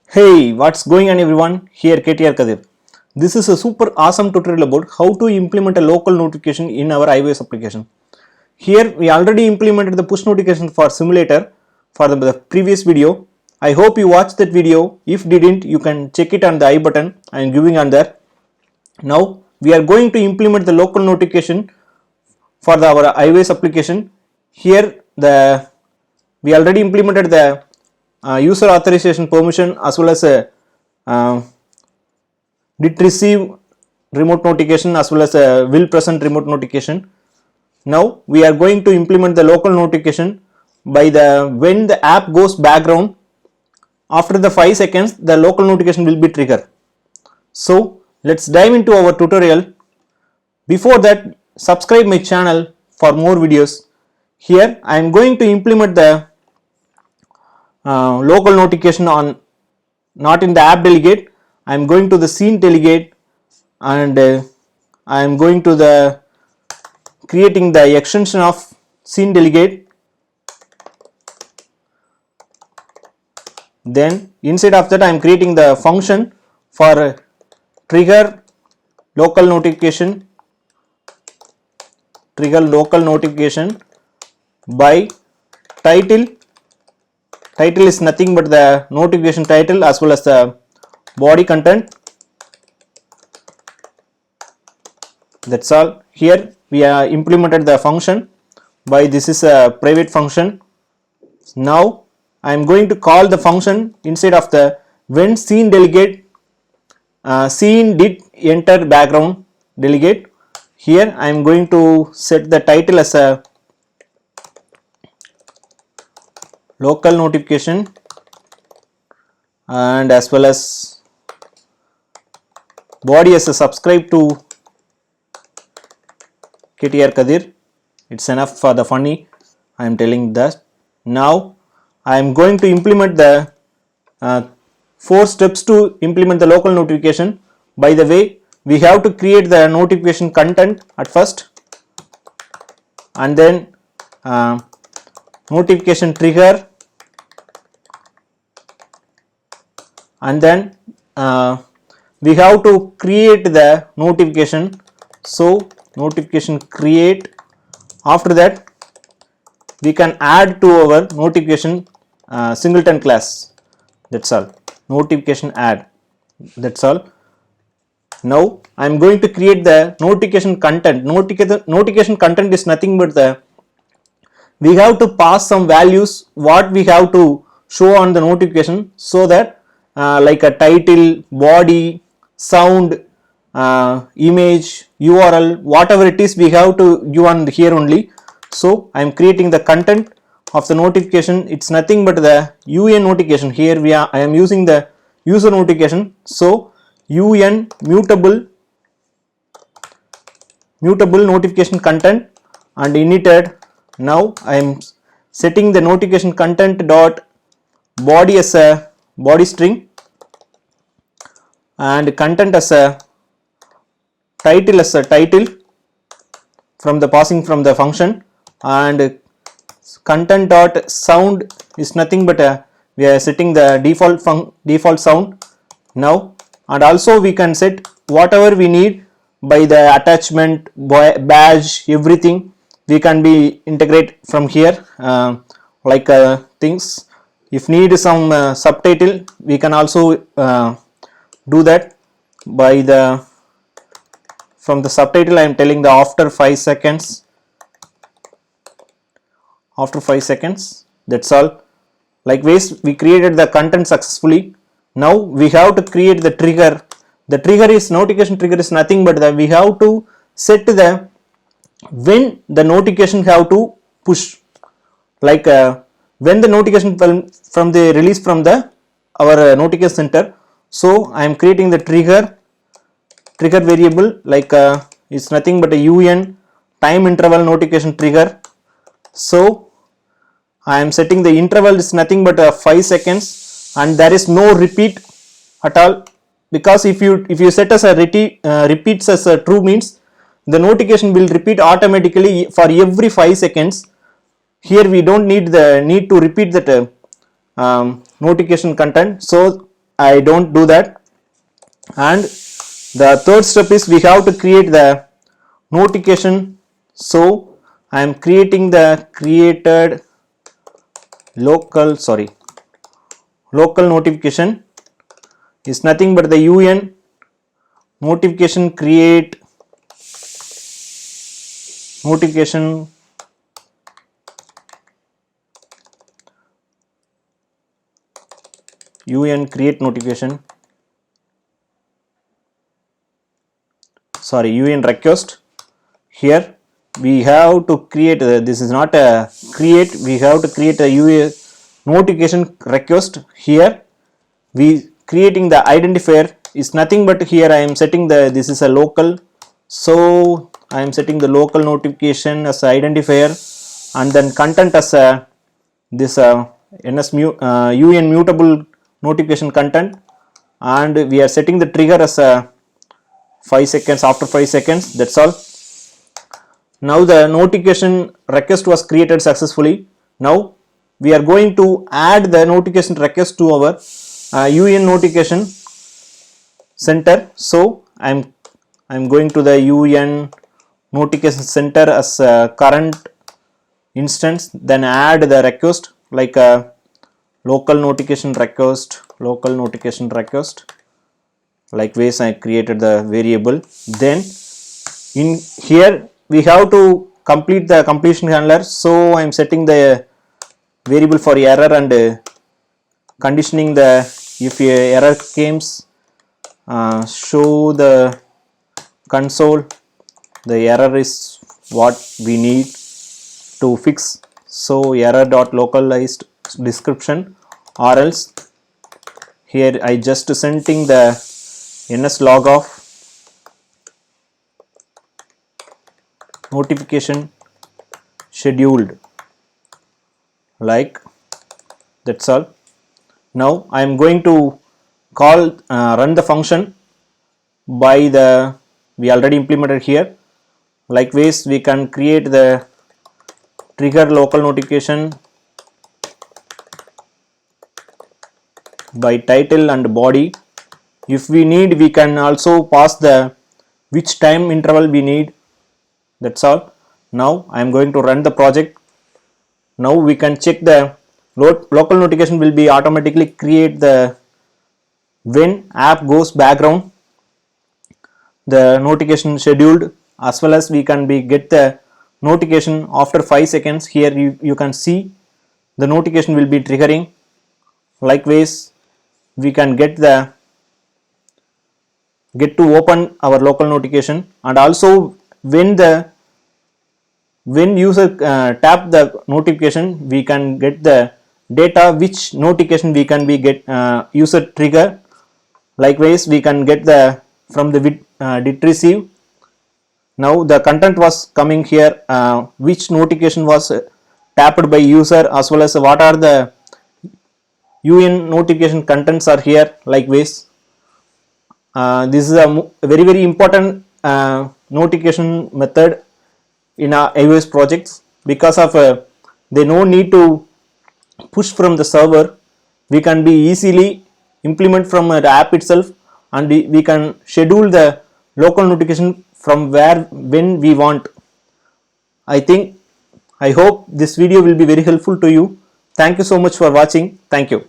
Hey, what's going on everyone? Here KTR Kadir. This is a super awesome tutorial about how to implement a local notification in our iOS application. Here we already implemented the push notification for simulator for the previous video. I hope you watched that video. If didn't, you can check it on the I button I am giving on there. Now we are going to implement the local notification for our iOS application. Here we already implemented the user authorization permission as well as uh, did receive remote notification as well as will present remote notification. Now we are going to implement the local notification by the when the app goes background, after the 5 seconds the local notification will be triggered. So let's dive into our tutorial. Before that, subscribe my channel for more videos. Here I am going to implement the local notification on not in the app delegate. I am going to the scene delegate and I am going to the creating the extension of scene delegate. Then inside of that I am creating the function for trigger local notification by title. Title is nothing but the notification title as well as the body content. That's all. Here we have implemented the function by this is a private function. Now I am going to call the function inside of the when scene delegate scene did enter background delegate. Here I am going to set the title as a local notification and as well as body as a subscribe to KTR Kadir. It's enough for the funny. I am telling that. Now I am going to implement the 4 steps to implement the local notification. By the way, we have to create the notification content at first and then notification trigger and then we have to create the notification. So notification create, after that we can add to our notification singleton class. That's all. Notification add. That's all. Now I am going to create the notification content. Notification content is nothing but we have to pass some values what we have to show on the notification, so that like a title, body, sound, image, URL, whatever it is we have to give on here only. So I am creating the content of the notification. It's nothing but the UN notification. Here I am using the user notification. So UN mutable notification content and initted. Now I am setting the notification content dot body as a body string and content as a title from the passing from the function, and content dot sound is nothing but we are setting the default sound now, and also we can set whatever we need by the attachment, badge, everything we can be integrate from here, like things. If need some subtitle, we can also do that by the from the subtitle. I am telling the after 5 seconds. That's all. Likewise, we created the content successfully. Now we have to create the trigger. The trigger is notification trigger is nothing but we have to set the when the notification have to push, like when the notification from the release from the our notification center. So I am creating the trigger variable, like it's nothing but a UN time interval notification trigger. So I am setting the interval is nothing but 5 seconds and there is no repeat at all, because if you set as a repeats as a true, means the notification will repeat automatically for every 5 seconds. Here we don't need to repeat that notification content. So I don't do that. And the third step is we have to create the notification. So I am creating the created local notification is nothing but the un notification create notification un create notification un request. Here we have to create this is not a create, we have to create a UN notification request. Here we creating the identifier is nothing but here I am setting the this is a local, so I am setting the local notification as identifier, and then content as a this un mutable notification content, and we are setting the trigger as a 5 seconds after 5 seconds. That's all. Now the notification request was created successfully. Now we are going to add the notification request to our UN notification center. So I'm going to the UN notification center as a current instance, then add the request like a local notification request, likewise I created the variable. Then in here we have to complete the completion handler, so I am setting the variable for error and conditioning the if a error comes, show the console the error is what we need to fix, so error dot localized description, or else here I just sending the ns log of notification scheduled, like that's all. Now I am going to call run the function by the we already implemented here. Likewise we can create the trigger local notification by title and body. If we need, we can also pass the which time interval we need. That's all. Now I am going to run the project. Now we can check the local notification will be automatically create the when app goes background the notification scheduled, as well as we can be get the notification after 5 seconds. Here you can see the notification will be triggering. Likewise we can get to open our local notification, and also when user tap the notification, we can get the data which notification we can be get user trigger. Likewise we can get the from the did receive. Now the content was coming here, which notification was tapped by user, as well as what are the UN notification contents are here. Likewise this is a very important notification method in our iOS projects, because of they no need to push from the server. We can be easily implement from the app itself, and we can schedule the local notification from where when we want. I hope this video will be very helpful to you. Thank you so much for watching. Thank you.